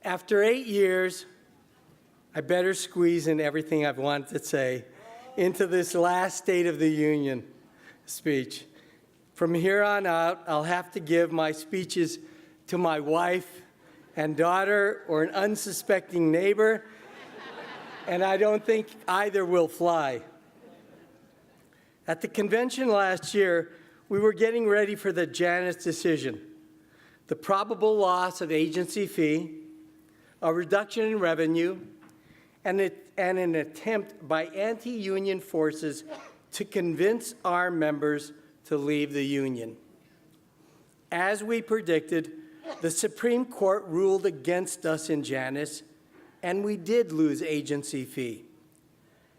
After 8 years, I better squeeze in everything I've wanted to say into this last State of the Union speech. From here on out, I'll have to give my speeches to my wife and daughter or an unsuspecting neighbor, and I don't think either will fly. At the convention last year, we were getting ready for the Janus decision, the probable loss of agency fee, a reduction in revenue, and an attempt by anti-union forces to convince our members to leave the union. As we predicted, the Supreme Court ruled against us in Janus, and we did lose agency fee.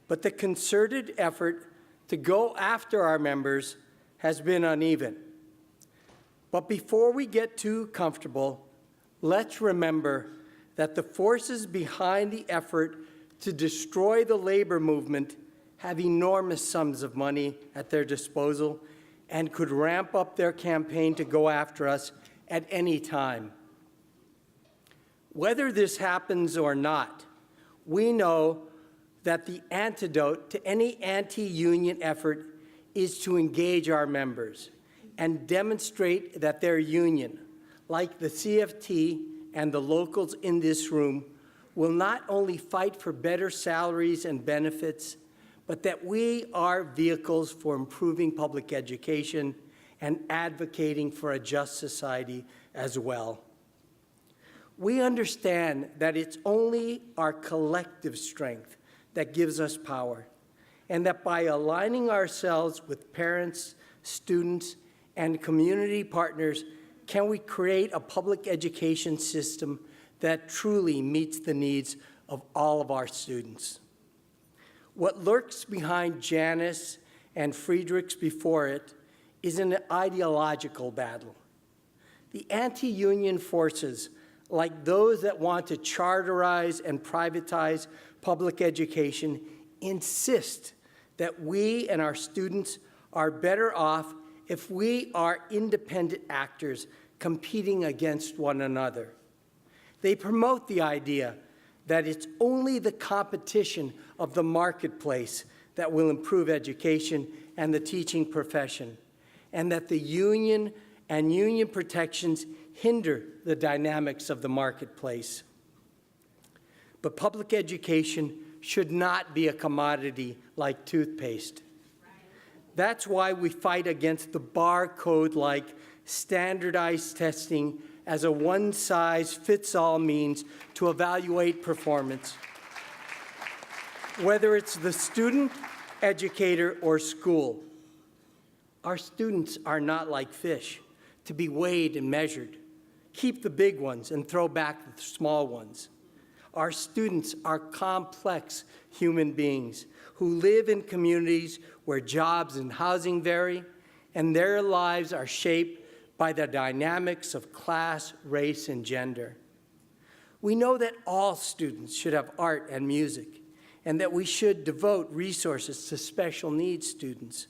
But the concerted effort to go after our members has been uneven. But before we get too comfortable, let's remember that the forces behind the effort to destroy the labor movement have enormous sums of money at their disposal and could ramp up their campaign to go after us at any time. Whether this happens or not, we know that the antidote to any anti-union effort is to engage our members and demonstrate that their union, like the CFT and the locals in this room, will not only fight for better salaries and benefits, but that we are vehicles for improving public education and advocating for a just society as well. We understand that it's only our collective strength that gives us power, and that by aligning ourselves with parents, students, and community partners, can we create a public education system that truly meets the needs of all of our students. What lurks behind Janus and Friedrichs before it is an ideological battle. The anti-union forces, like those that want to charterize and privatize public education, insist that we and our students are better off if we are independent actors competing against one another. They promote the idea that it's only the competition of the marketplace that will improve education and the teaching profession, and that the union and union protections hinder the dynamics of the marketplace. But public education should not be a commodity like toothpaste. That's why we fight against the barcode-like standardized testing as a one-size-fits-all means to evaluate performance. Whether it's the student, educator, or school, our students are not like fish to be weighed and measured. Keep the big ones and throw back the small ones. Our students are complex human beings who live in communities where jobs and housing vary, and their lives are shaped by the dynamics of class, race, and gender. We know that all students should have art and music, and that we should devote resources to special needs students.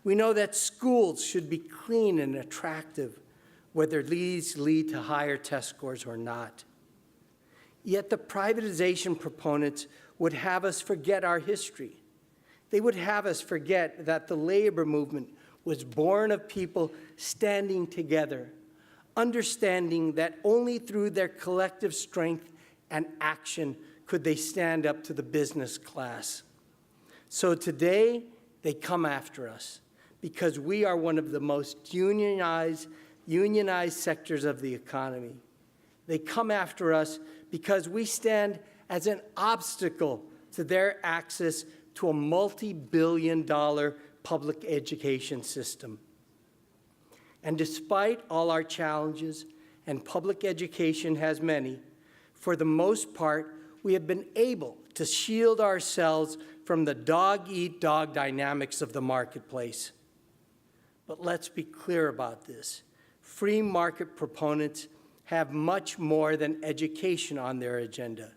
We know that schools should be clean and attractive, whether these lead to higher test scores or not. Yet the privatization proponents would have us forget our history. They would have us forget that the labor movement was born of people standing together, understanding that only through their collective strength and action could they stand up to the business class. So today, they come after us because we are one of the most unionized sectors of the economy. They come after us because we stand as an obstacle to their access to a multi-billion-dollar public education system. And despite all our challenges, and public education has many, for the most part, we have been able to shield ourselves from the dog-eat-dog dynamics of the marketplace. But let's be clear about this. Free market proponents have much more than education on their agenda.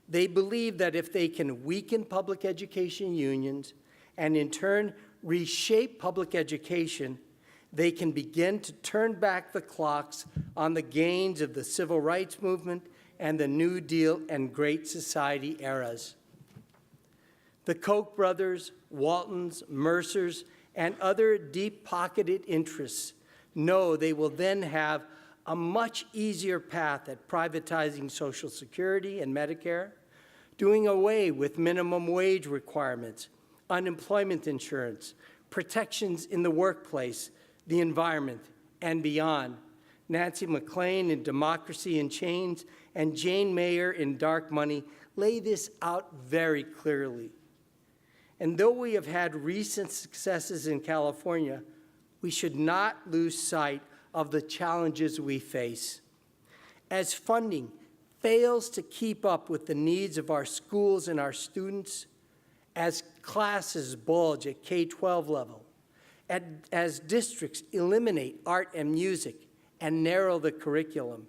They believe that if they can weaken public education unions and in turn reshape public education, they can begin to turn back the clocks on the gains of the civil rights movement and the New Deal and Great Society eras. The Koch brothers, Waltons, Mercers, and other deep-pocketed interests know they will then have a much easier path at privatizing Social Security and Medicare, doing away with minimum wage requirements, unemployment insurance, protections in the workplace, the environment, and beyond. Nancy MacLean in Democracy in Chains and Jane Mayer in Dark Money lay this out very clearly. And though we have had recent successes in California, we should not lose sight of the challenges we face. As funding fails to keep up with the needs of our schools and our students, as classes bulge at K-12 level, as districts eliminate art and music and narrow the curriculum,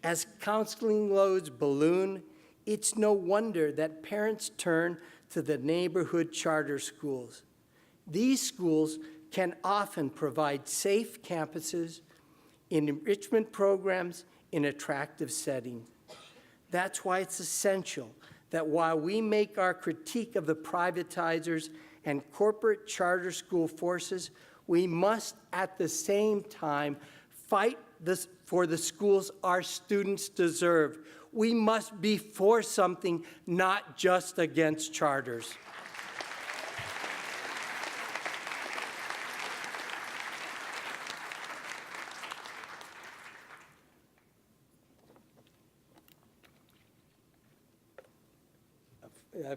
as counseling loads balloon, it's no wonder that parents turn to the neighborhood charter schools. These schools can often provide safe campuses, enrichment programs in attractive settings. That's why it's essential that while we make our critique of the privatizers and corporate charter school forces, we must at the same time fight for the schools our students deserve. We must be for something, not just against charters.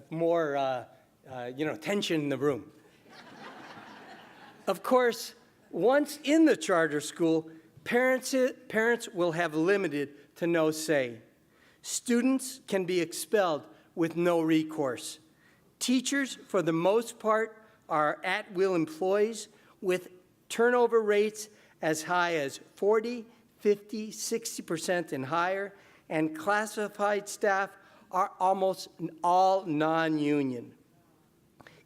More tension in the room. Of course, once in the charter school, parents will have limited to no say. Students can be expelled with no recourse. Teachers, for the most part, are at-will employees with turnover rates as high as 40, 50, 60% and higher, and classified staff are almost all non-union.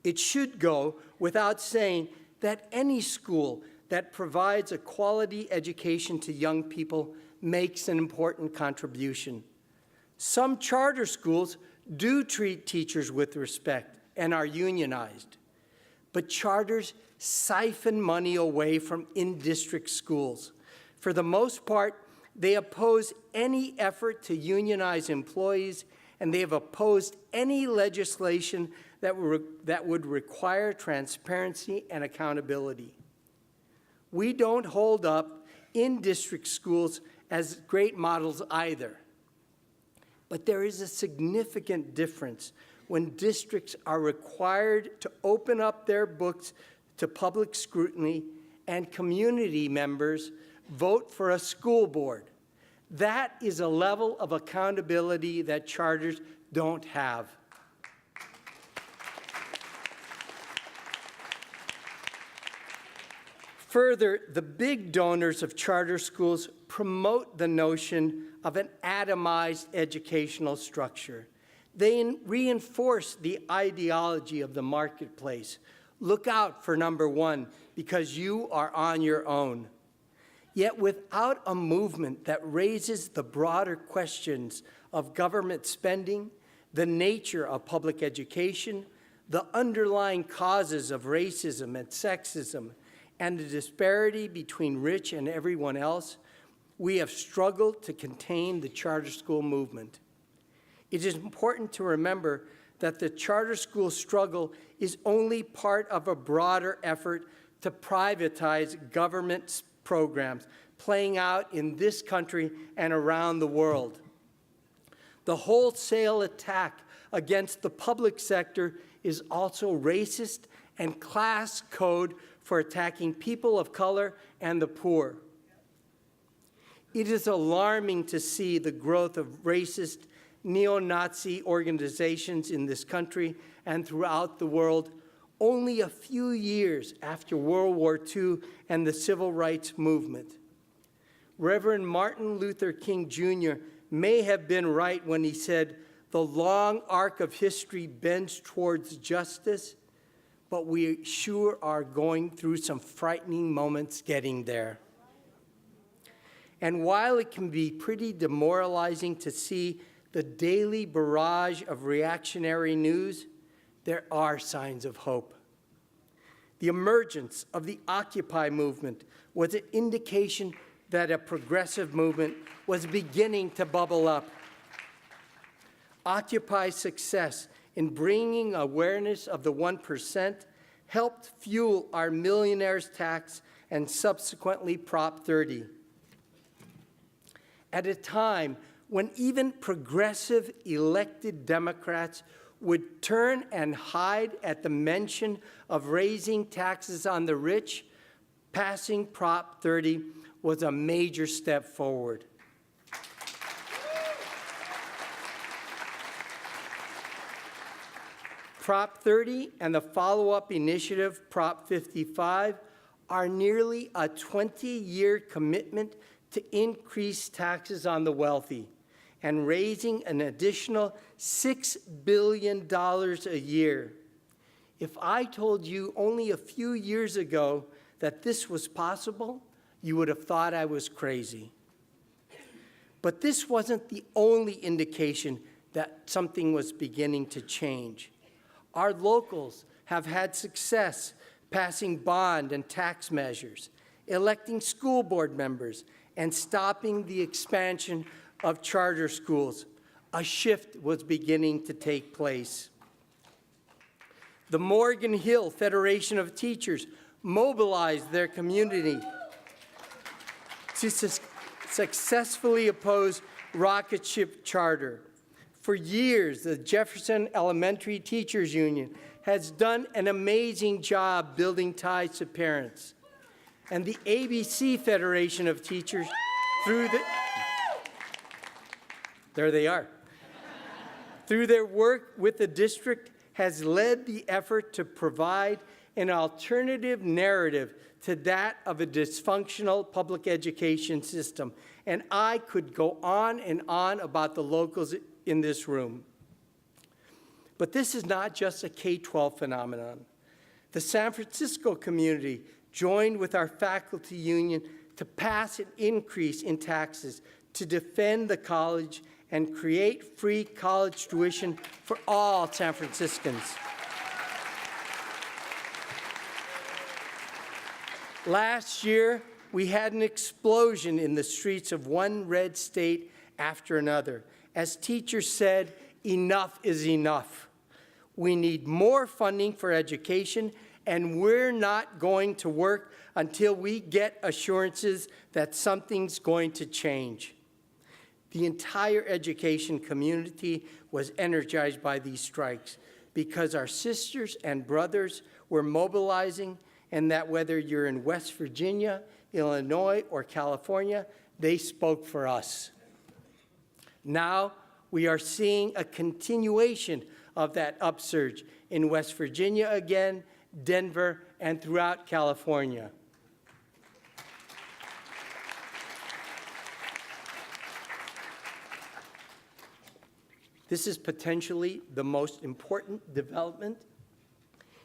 It should go without saying that any school that provides a quality education to young people makes an important contribution. Some charter schools do treat teachers with respect and are unionized, but charters siphon money away from in-district schools. For the most part, they oppose any effort to unionize employees, and they have opposed any legislation that would require transparency and accountability. We don't hold up in-district schools as great models either. But there is a significant difference when districts are required to open up their books to public scrutiny and community members vote for a school board. That is a level of accountability that charters don't have. Further, the big donors of charter schools promote the notion of an atomized educational structure. They reinforce the ideology of the marketplace. Look out for number one, because you are on your own. Yet without a movement that raises the broader questions of government spending, the nature of public education, the underlying causes of racism and sexism, and the disparity between rich and everyone else, we have struggled to contain the charter school movement. It is important to remember that the charter school struggle is only part of a broader effort to privatize government programs playing out in this country and around the world. The wholesale attack against the public sector is also racist and class code for attacking people of color and the poor. It is alarming to see the growth of racist neo-Nazi organizations in this country and throughout the world only a few years after World War II and the Civil Rights Movement. Reverend Martin Luther King Jr. may have been right when he said, "The long arc of history bends towards justice, but we sure are going through some frightening moments getting there." And while it can be pretty demoralizing to see the daily barrage of reactionary news, there are signs of hope. The emergence of the Occupy movement was an indication that a progressive movement was beginning to bubble up. Occupy's success in bringing awareness of the 1% helped fuel our millionaires' tax and subsequently Prop 30. At a time when even progressive elected Democrats would turn and hide at the mention of raising taxes on the rich, passing Prop 30 was a major step forward. Prop 30 and the follow-up initiative, Prop 55, are nearly a 20-year commitment to increase taxes on the wealthy and raising an additional $6 billion a year. If I told you only a few years ago that this was possible, you would have thought I was crazy. But this wasn't the only indication that something was beginning to change. Our locals have had success passing bond and tax measures, electing school board members, and stopping the expansion of charter schools. A shift was beginning to take place. The Morgan Hill Federation of Teachers mobilized their community to successfully oppose rocket ship charter. For years, the Jefferson Elementary Teachers Union has done an amazing job building ties to parents. And the ABC Federation of Teachers, through their work with the district, has led the effort to provide an alternative narrative to that of a dysfunctional public education system. And I could go on and on about the locals in this room. But this is not just a K-12 phenomenon. The San Francisco community joined with our faculty union to pass an increase in taxes to defend the college and create free college tuition for all San Franciscans. Last year, we had an explosion in the streets of one red state after another. As teachers said, enough is enough. We need more funding for education, and we're not going to work until we get assurances that something's going to change. The entire education community was energized by these strikes because our sisters and brothers were mobilizing, and that whether you're in West Virginia, Illinois, or California, they spoke for us. Now, we are seeing a continuation of that upsurge in West Virginia again, Denver, and throughout California. This is potentially the most important development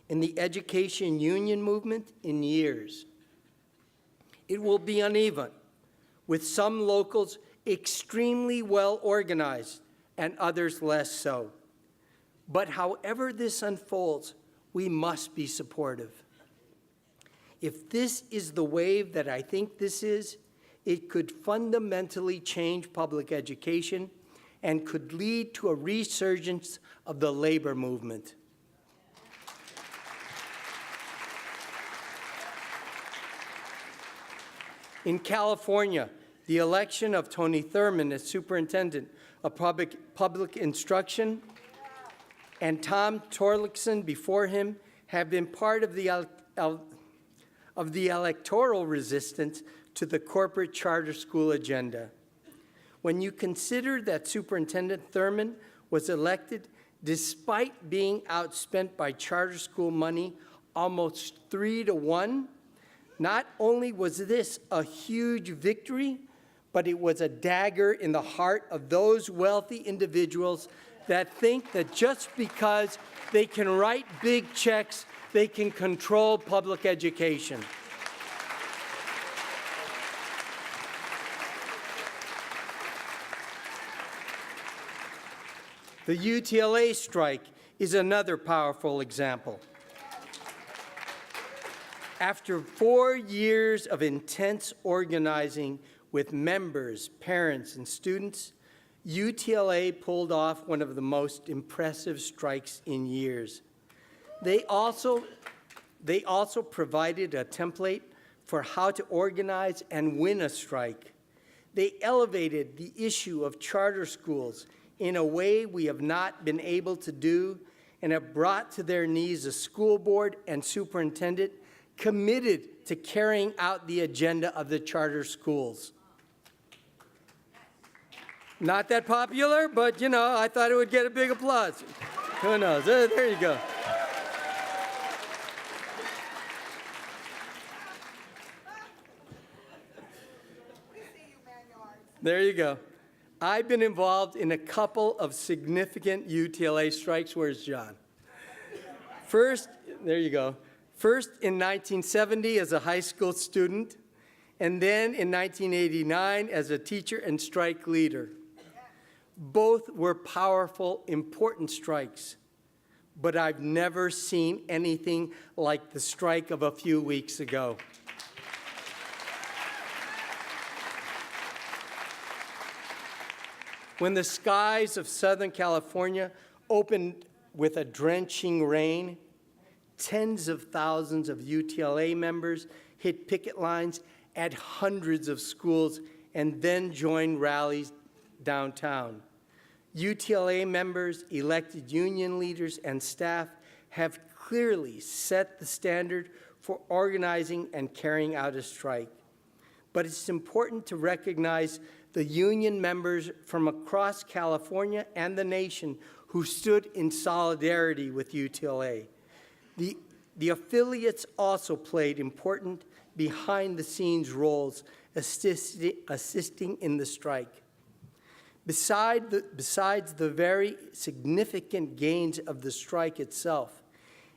in the education union movement in years. It will be uneven, with some locals extremely well organized and others less so. But however this unfolds, we must be supportive. If this is the wave that I think this is, it could fundamentally change public education and could lead to a resurgence of the labor movement. In California, the election of Tony Thurmond as superintendent of public instruction and Tom Torlakson before him have been part of the electoral resistance to the corporate charter school agenda. When you consider that Superintendent Thurmond was elected despite being outspent by charter school money almost 3-to-1, not only was this a huge victory, but it was a dagger in the heart of those wealthy individuals that think that just because they can write big checks, they can control public education. The UTLA strike is another powerful example. After 4 years of intense organizing with members, parents, and students, UTLA pulled off one of the most impressive strikes in years. They also provided a template for how to organize and win a strike. They elevated the issue of charter schools in a way we have not been able to do, and have brought to their knees a school board and superintendent committed to carrying out the agenda of the charter schools. Not that popular, but you know, I thought it would get a big applause. Who knows? There you go. There you go. I've been involved in a couple of significant UTLA strikes. Where's John? First, there you go. First in 1970 as a high school student, and then in 1989 as a teacher and strike leader. Both were powerful, important strikes, but I've never seen anything like the strike of a few weeks ago. When the skies of Southern California opened with a drenching rain, tens of thousands of UTLA members hit picket lines at hundreds of schools and then joined rallies downtown. UTLA members, elected union leaders, and staff have clearly set the standard for organizing and carrying out a strike. But it's important to recognize the union members from across California and the nation who stood in solidarity with UTLA. The affiliates also played important behind-the-scenes roles assisting in the strike. Besides the very significant gains of the strike itself,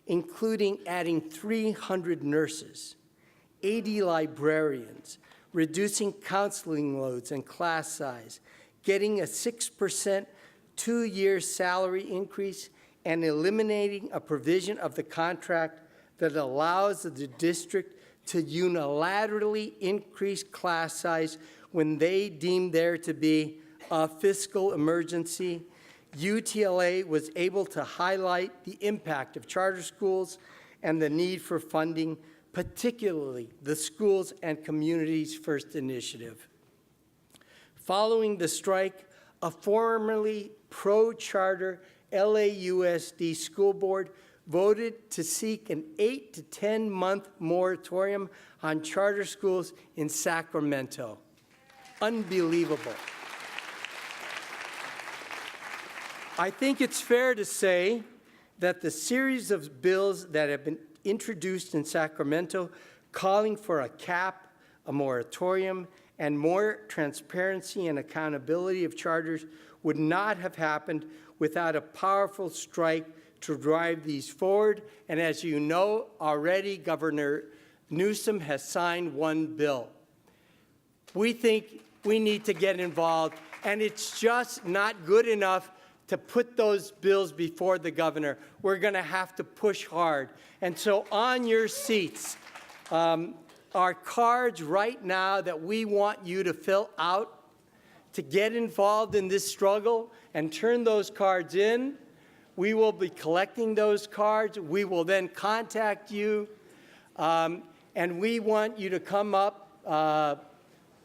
including adding 300 nurses, 80 librarians, reducing counseling loads and class size, getting a 6% two-year salary increase, and eliminating a provision of the contract that allows the district to unilaterally increase class size when they deem there to be a fiscal emergency, UTLA was able to highlight the impact of charter schools and the need for funding, particularly the Schools and Communities First initiative. Following the strike, a formerly pro-charter LAUSD school board voted to seek an 8 to 10 month moratorium on charter schools in Sacramento. Unbelievable. I think it's fair to say that the series of bills that have been introduced in Sacramento calling for a cap, a moratorium, and more transparency and accountability of charters would not have happened without a powerful strike to drive these forward. And as you know already, Governor Newsom has signed one bill. We think we need to get involved, and it's just not good enough to put those bills before the governor. We're going to have to push hard. And so on your seats are cards right now that we want you to fill out to get involved in this struggle and turn those cards in. We will be collecting those cards. We will then contact you. And we want you to come up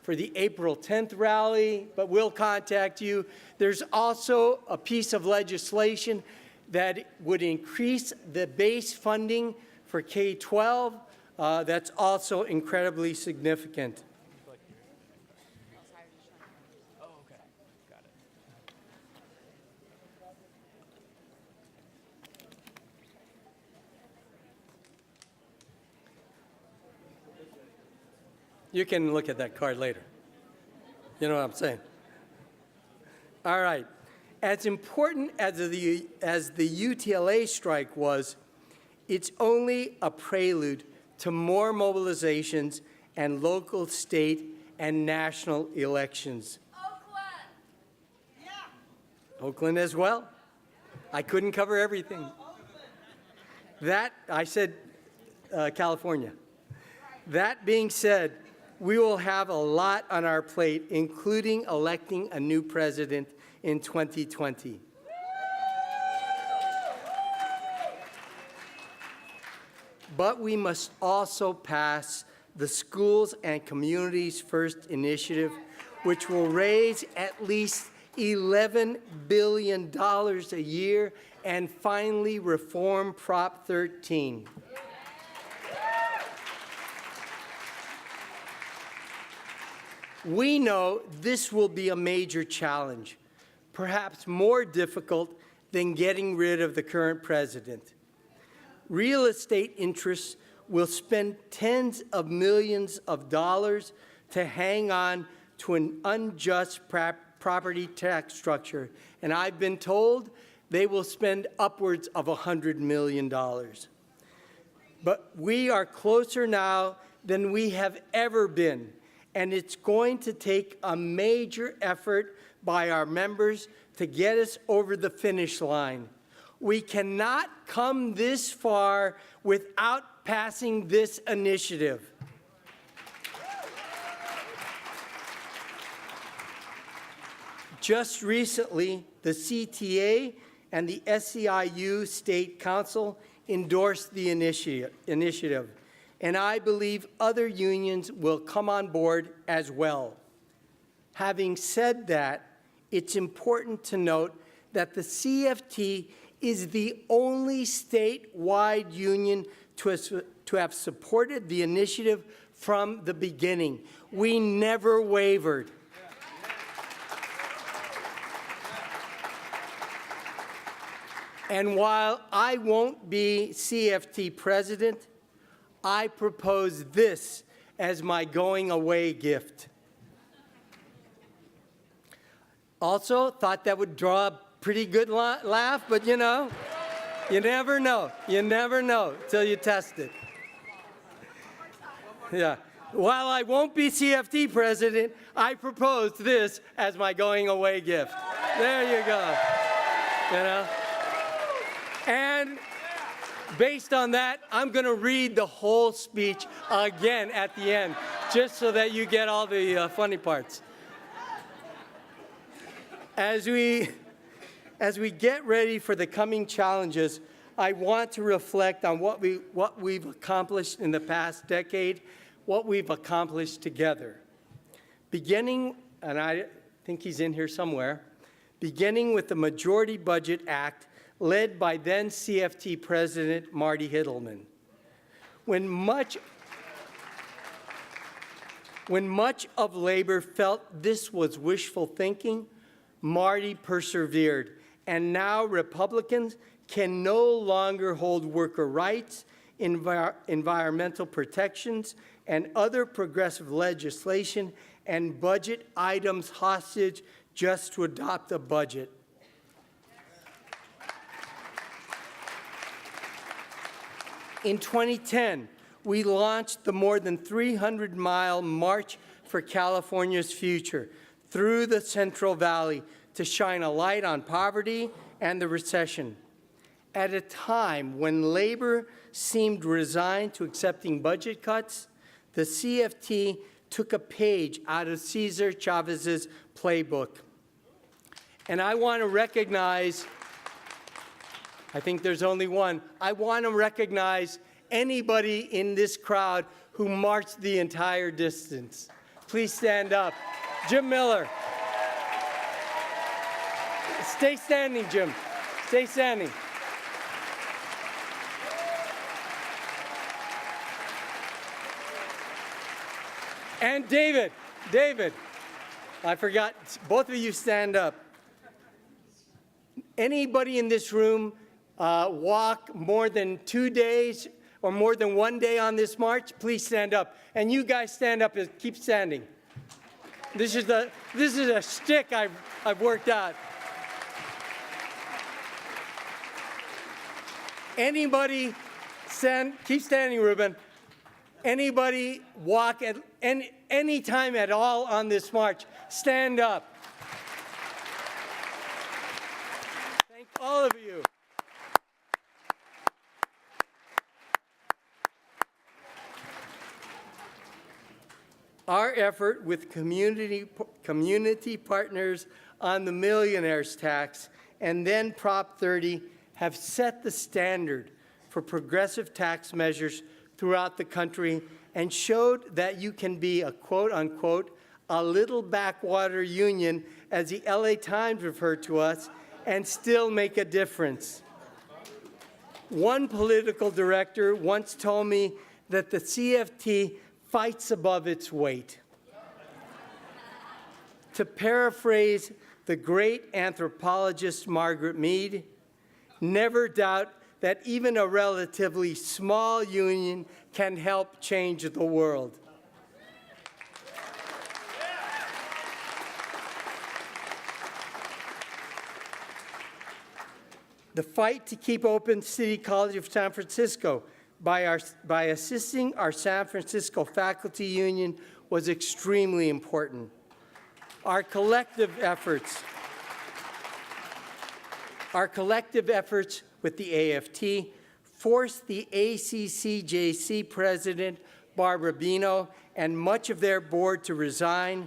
for the April 10th rally, but we'll contact you. There's also a piece of legislation that would increase the base funding for K-12. That's also incredibly significant. Oh, okay. Got it. You can look at that card later. You know what I'm saying? All right. As important as the UTLA strike was, it's only a prelude to more mobilizations and local, state, and national elections. Oakland! Yeah. Oakland as well. I couldn't cover everything. I said California. That being said, we will have a lot on our plate, including electing a new president in 2020. But we must also pass the Schools and Communities First initiative, which will raise at least $11 billion a year, and finally reform Prop 13. We know this will be a major challenge, perhaps more difficult than getting rid of the current president. Real estate interests will spend tens of millions of dollars to hang on to an unjust property tax structure, and I've been told they will spend upwards of $100 million. But we are closer now than we have ever been, and it's going to take a major effort by our members to get us over the finish line. We cannot come this far without passing this initiative. Just recently, the CTA and the SEIU State Council endorsed the initiative, and I believe other unions will come on board as well. Having said that, it's important to note that the CFT is the only statewide union to have supported the initiative from the beginning. We never wavered. And while I won't be CFT president, I propose this as my going away gift. Also, thought that would draw a pretty good laugh, but you know, you never know. You never know till you test it. Yeah. While I won't be CFT president, I propose this as my going away gift. There you go. You know? And based on that, I'm going to read the whole speech again at the end, just so that you get all the funny parts. As we get ready for the coming challenges, I want to reflect on what we've accomplished in the past decade, what we've accomplished together. Beginning, and I think he's in here somewhere, beginning with the Majority Budget Act led by then CFT President Marty Hittleman. When much of labor felt this was wishful thinking, Marty persevered, and now Republicans can no longer hold worker rights, environmental protections, and other progressive legislation and budget items hostage just to adopt a budget. In 2010, we launched the more than 300-mile March for California's Future through the Central Valley to shine a light on poverty and the recession. At a time when labor seemed resigned to accepting budget cuts, the CFT took a page out of Cesar Chavez's playbook. And I want to recognize, I think there's only one, I want to recognize anybody in this crowd who marched the entire distance. Please stand up. Jim Miller. Stay standing, Jim. Stay standing. And David, I forgot, both of you stand up. Anybody in this room walk more than 2 days or more than 1 day on this march, please stand up. And you guys stand up and keep standing. This is a shtick I've worked out. Anybody keep standing, Ruben. Anybody walk at any time at all on this march, stand up. Thank all of you. Our effort with community partners on the millionaire's tax and then Prop 30 have set the standard for progressive tax measures throughout the country and showed that you can be a quote-unquote a little backwater union, as the LA Times referred to us, and still make a difference. One political director once told me that the CFT fights above its weight. To paraphrase the great anthropologist Margaret Mead, never doubt that even a relatively small union can help change the world. The fight to keep open City College of San Francisco by assisting our San Francisco Faculty Union was extremely important. Our collective efforts with the AFT forced the ACCJC president, Barbara Bino, and much of their board to resign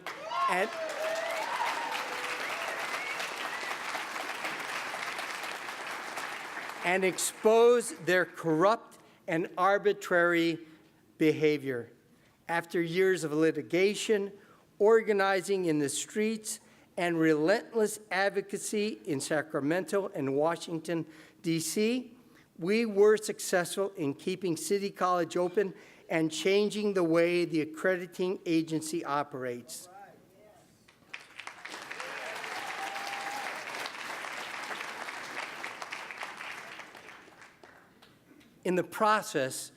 and expose their corrupt and arbitrary behavior. After years of litigation, organizing in the streets, and relentless advocacy in Sacramento and Washington, D.C., we were successful in keeping City College open and changing the way the accrediting agency operates. In the process,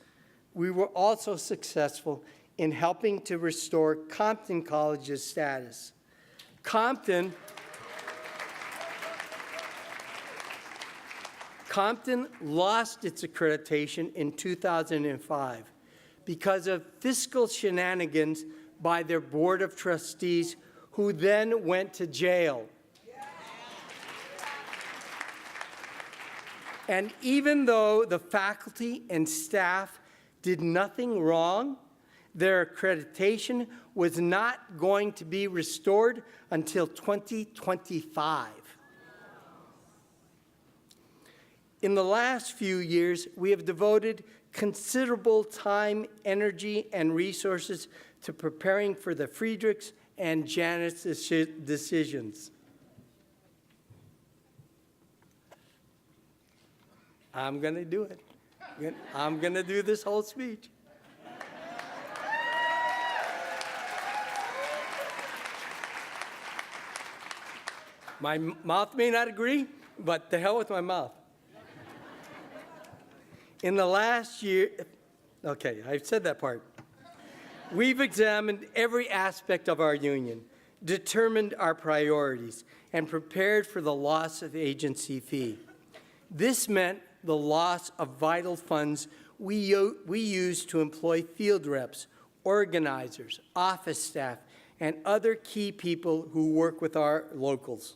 we were also successful in helping to restore Compton College's status. Compton lost its accreditation in 2005 because of fiscal shenanigans by their board of trustees, who then went to jail. And even though the faculty and staff did nothing wrong, their accreditation was not going to be restored until 2025. In the last few years, we have devoted considerable time, energy, and resources to preparing for the Friedrichs and Janet's decisions. I'm going to do it. I'm going to do this whole speech. My mouth may not agree, but the hell with my mouth. In the last year, okay, I've said that part. We've examined every aspect of our union, determined our priorities, and prepared for the loss of agency fee. This meant the loss of vital funds we use to employ field reps, organizers, office staff, and other key people who work with our locals.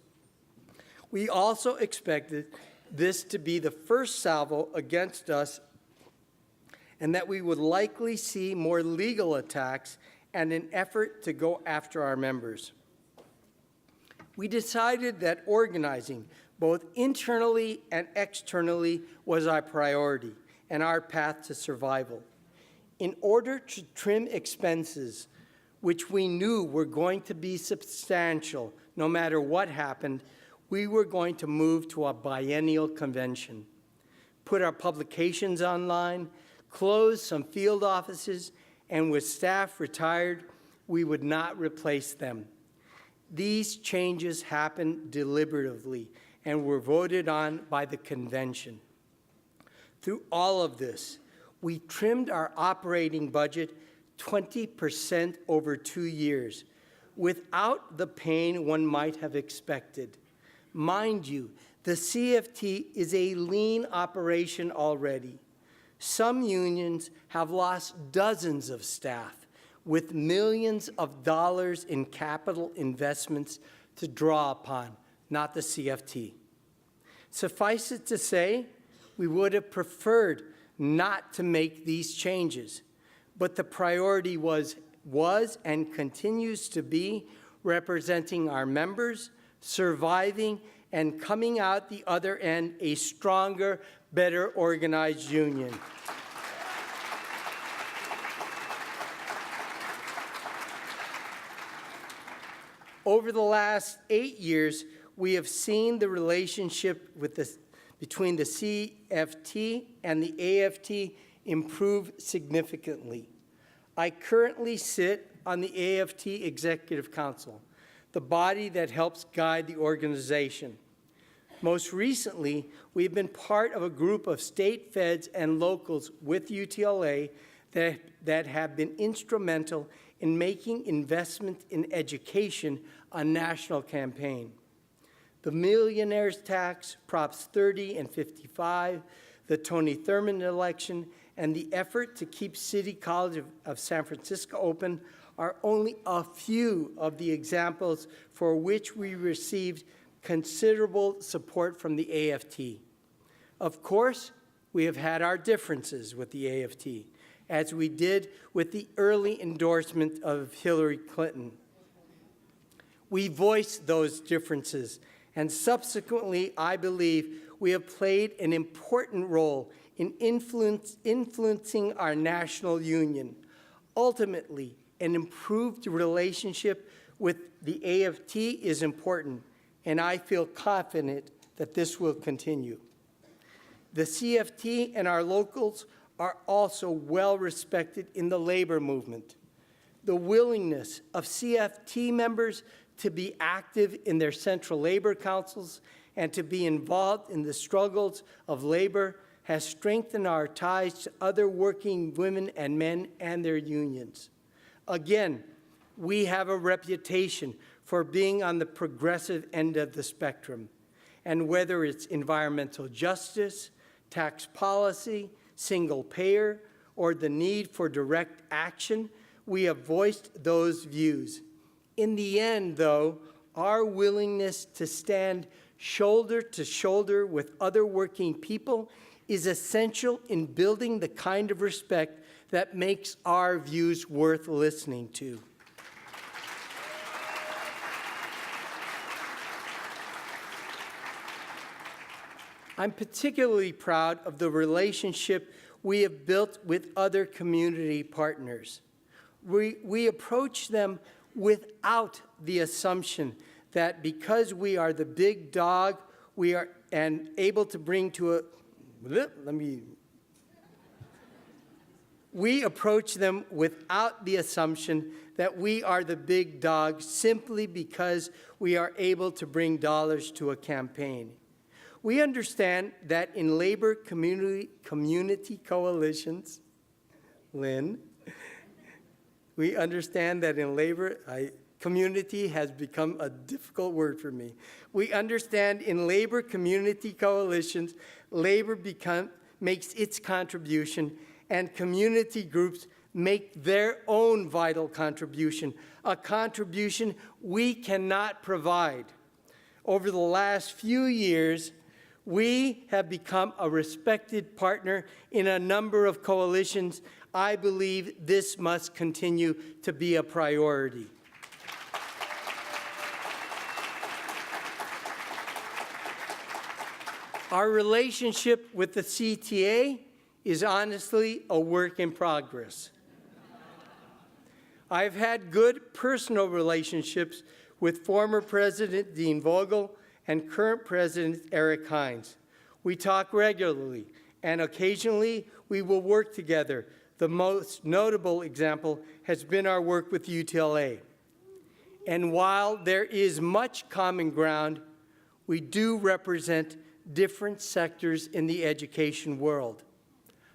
We also expected this to be the first salvo against us, and that we would likely see more legal attacks and an effort to go after our members. We decided that organizing, both internally and externally, was our priority and our path to survival. In order to trim expenses, which we knew were going to be substantial no matter what happened, we were going to move to a biennial convention, put our publications online, close some field offices, and with staff retired, we would not replace them. These changes happened deliberatively and were voted on by the convention. Through all of this, we trimmed our operating budget 20% over 2 years, without the pain one might have expected. Mind you, the CFT is a lean operation already. Some unions have lost dozens of staff, with millions of dollars in capital investments to draw upon, not the CFT. Suffice it to say, we would have preferred not to make these changes, but the priority was was and continues to be representing our members, surviving and coming out the other end a stronger, better organized union. Over the last 8 years, we have seen the relationship between the CFT and the AFT improve significantly. I currently sit on the AFT Executive Council, the body that helps guide the organization. Most recently, we've been part of a group of state feds and locals with UTLA that have been instrumental in making investment in education a national campaign. The Millionaire's Tax, Props 30 and 55, the Tony Thurmond election, and the effort to keep City College of San Francisco open are only a few of the examples for which we received considerable support from the AFT. Of course, we have had our differences with the AFT, as we did with the early endorsement of Hillary Clinton. We voiced those differences, and subsequently, I believe, we have played an important role in influencing our national union. Ultimately, an improved relationship with the AFT is important, and I feel confident that this will continue. The CFT and our locals are also well respected in the labor movement. The willingness of CFT members to be active in their central labor councils and to be involved in the struggles of labor has strengthened our ties to other working women and men and their unions. Again, we have a reputation for being on the progressive end of the spectrum. And whether it's environmental justice, tax policy, single payer, or the need for direct action, we have voiced those views. In the end, though, our willingness to stand shoulder to shoulder with other working people is essential in building the kind of respect that makes our views worth listening to. I'm particularly proud of the relationship we have built with other community partners. We approach them without the assumption that because we are the big dog, we are able to bring to a, we approach them without the assumption that we are the big dog simply because we are able to bring dollars to a campaign. We understand that in labor community coalitions, Lynn, we understand that in labor, community has become a difficult word for me. We understand in labor community coalitions, labor makes its contribution, and community groups make their own vital contribution, a contribution we cannot provide. Over the last few years, we have become a respected partner in a number of coalitions. I believe this must continue to be a priority. Our relationship with the CTA is honestly a work in progress. I've had good personal relationships with former President Dean Vogel and current President Eric Hines. We talk regularly, and occasionally we will work together. The most notable example has been our work with UTLA. And while there is much common ground, we do represent different sectors in the education world.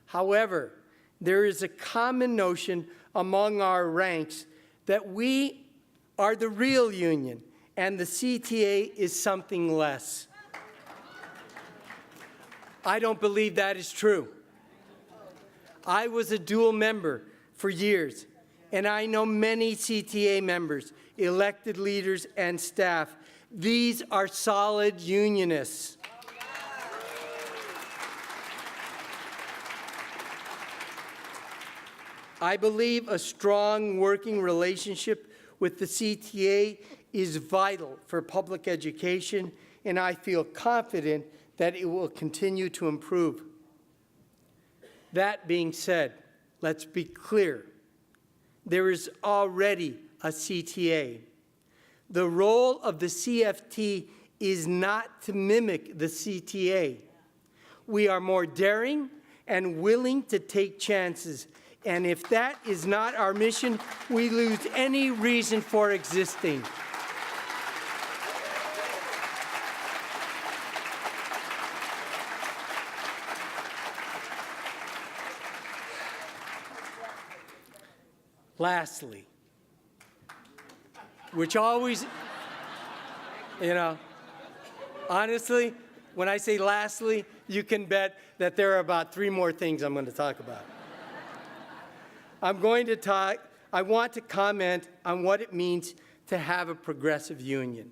However, there is a common notion among our ranks that we are the real union and the CTA is something less. I don't believe that is true. I was a dual member for years, and I know many CTA members, elected leaders, and staff. These are solid unionists. I believe a strong working relationship with the CTA is vital for public education, and I feel confident that it will continue to improve. That being said, let's be clear. There is already a CTA. The role of the CFT is not to mimic the CTA. We are more daring and willing to take chances. And if that is not our mission, we lose any reason for existing. Lastly, which always, honestly, when I say lastly, you can bet that there are about 3 more things I'm going to talk about. I want to comment on what it means to have a progressive union.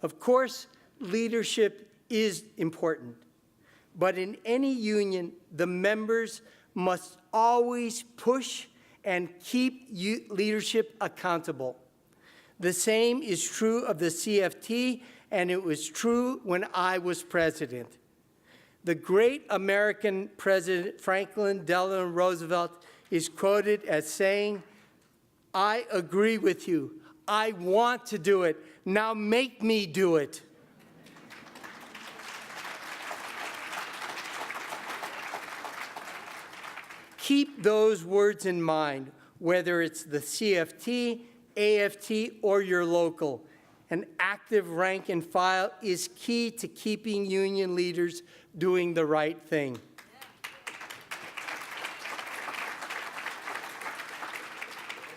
Of course, leadership is important, but in any union, the members must always push and keep leadership accountable. The same is true of the CFT, and it was true when I was president. The great American president, Franklin Delano Roosevelt, is quoted as saying, "I agree with you. I want to do it. Now make me do it." Keep those words in mind, whether it's the CFT, AFT, or your local. An active rank and file is key to keeping union leaders doing the right thing.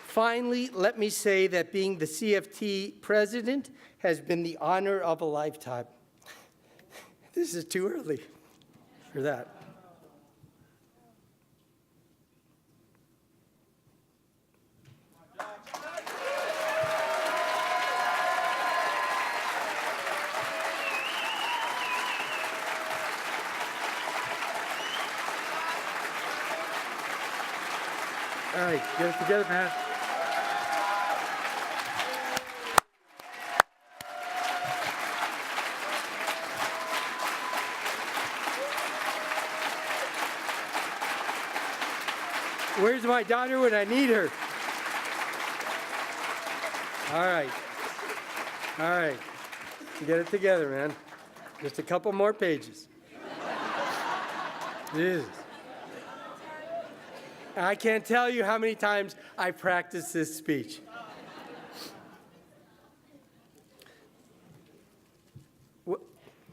Finally, let me say that being the CFT president has been the honor of a lifetime. This is too early for that. All right, get it together, man. Where's my daughter when I need her? All right. All right. Get it together, man. Just a couple more pages. Jesus. I can't tell you how many times I practiced this speech.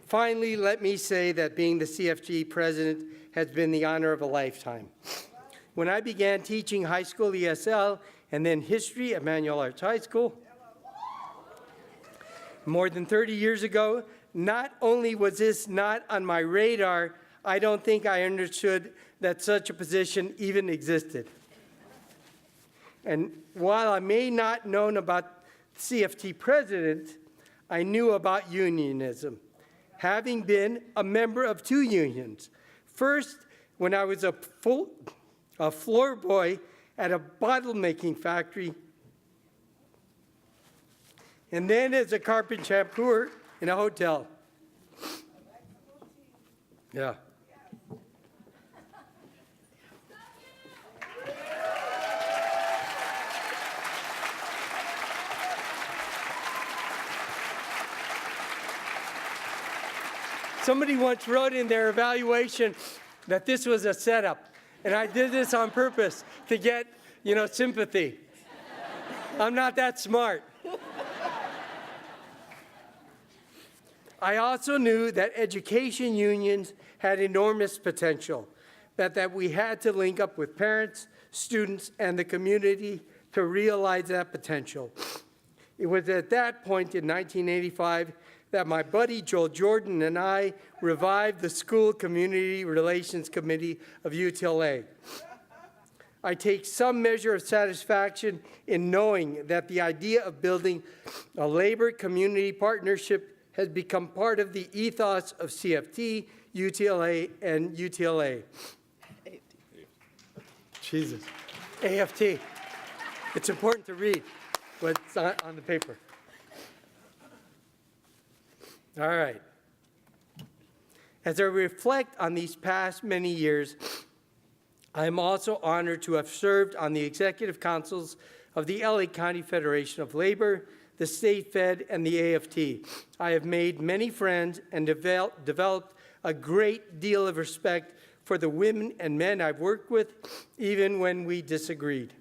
Finally, let me say that being the CFT president has been the honor of a lifetime. When I began teaching high school ESL and then history at Manual Arts High School, more than 30 years ago, not only was this not on my radar, I don't think I understood that such a position even existed. And while I may not known about CFT president, I knew about unionism, having been a member of 2 unions. First, when I was a floor boy at a bottle making factory, and then as a carpet shampooer in a hotel. Yeah. Somebody once wrote in their evaluation that this was a setup, and I did this on purpose to get, sympathy. I'm not that smart. I also knew that education unions had enormous potential, that we had to link up with parents, students, and the community to realize that potential. It was at that point in 1985 that my buddy Joel Jordan and I revived the School Community Relations Committee of UTLA. I take some measure of satisfaction in knowing that the idea of building a labor-community partnership has become part of the ethos of CFT, UTLA, and UTLA. Jesus. AFT. It's important to read what's on the paper. All right. As I reflect on these past many years, I am also honored to have served on the executive councils of the LA County Federation of Labor, the State Fed, and the AFT. I have made many friends and developed a great deal of respect for the women and men I've worked with, even when we disagreed.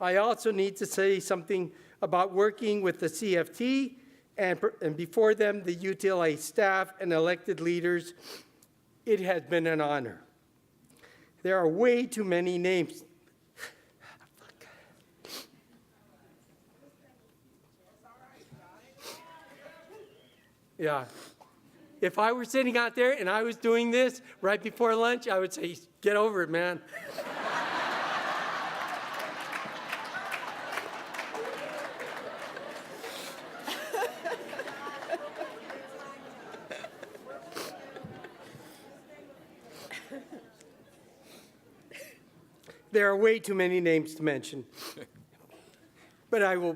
I also need to say something about working with the CFT and before them, the UTLA staff and elected leaders. It has been an honor. There are way too many names. Yeah. If I were sitting out there and I was doing this right before lunch, I would say, get over it, man. There are way too many names to mention. But I will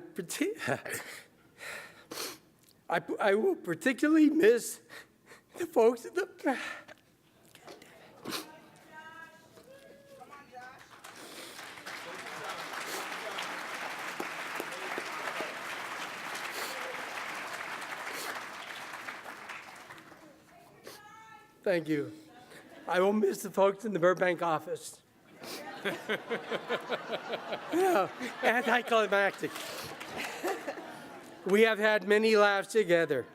particularly miss the folks at the back. Thank you. I will miss the folks in the Burbank office. Yeah, anticlimactic. We have had many laughs together,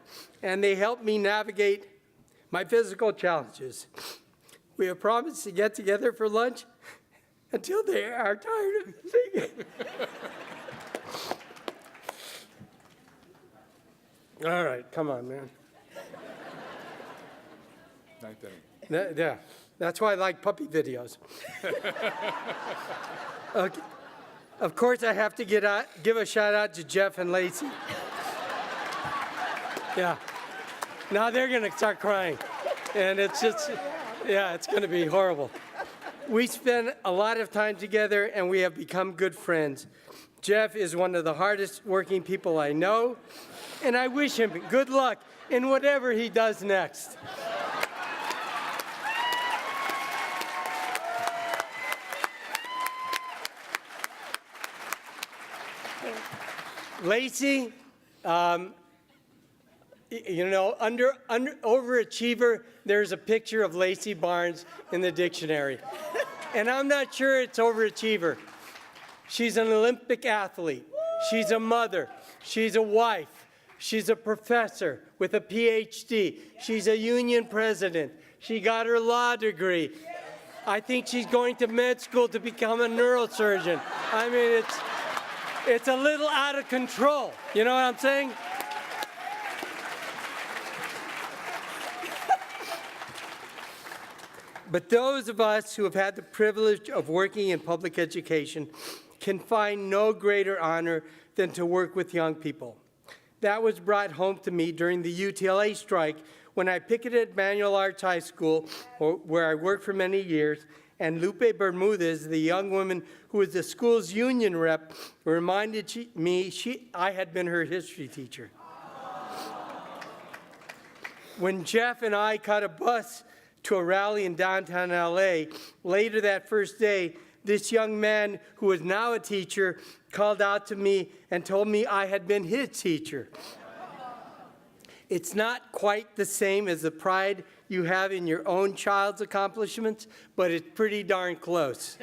and they helped me navigate my physical challenges. We have promised to get together for lunch until they are tired of singing. All right, come on, man. Yeah, that's why I like puppy videos. Okay. Of course, I have to give a shout out to Jeff and Lacey. Yeah. Now they're going to start crying. And it's just, yeah, it's going to be horrible. We spend a lot of time together, and we have become good friends. Jeff is one of the hardest working people I know, and I wish him good luck in whatever he does next. Lacey, you know, overachiever, there's a picture of Lacey Barnes in the dictionary. And I'm not sure it's overachiever. She's an Olympic athlete. She's a mother. She's a wife. She's a professor with a PhD. She's a union president. She got her law degree. I think she's going to med school to become a neurosurgeon. I mean, it's a little out of control. You know what I'm saying? But those of us who have had the privilege of working in public education can find no greater honor than to work with young people. That was brought home to me during the UTLA strike when I picketed at Manual Arts High School, where I worked for many years, and Lupe Bermudez, the young woman who was the school's union rep, reminded me I had been her history teacher. When Jeff and I caught a bus to a rally in downtown LA, later that first day, this young man who was now a teacher called out to me and told me I had been his teacher. It's not quite the same as the pride you have in your own child's accomplishments, but it's pretty darn close.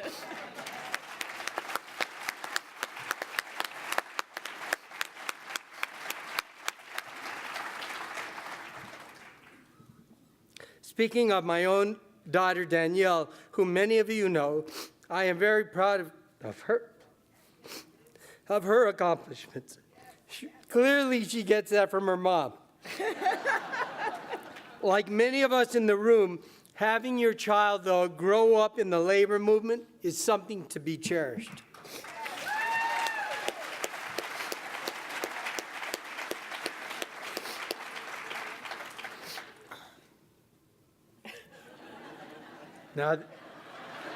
Speaking of my own daughter, Danielle, whom many of you know, I am very proud of her accomplishments. Clearly, she gets that from her mom. Like many of us in the room, having your child, though, grow up in the labor movement is something to be cherished. Now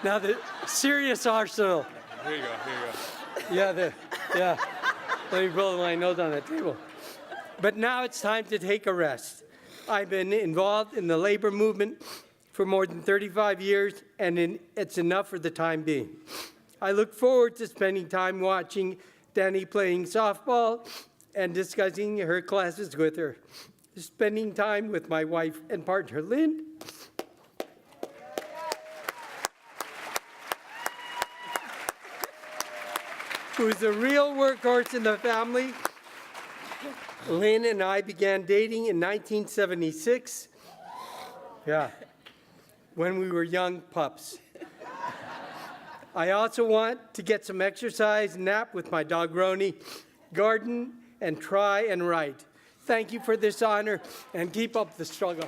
the serious arsenal Here you go. Yeah. Let me blow my nose on the table. But now it's time to take a rest. I've been involved in the labor movement for more than 35 years, and it's enough for the time being. I look forward to spending time watching Danny playing softball and discussing her classes with her, spending time with my wife and partner, Lynn, who's a real workhorse in the family. Lynn and I began dating in 1976. Yeah, when we were young pups. I also want to get some exercise, nap with my dog Roni, garden, and try and write. Thank you for this honor, and keep up the struggle.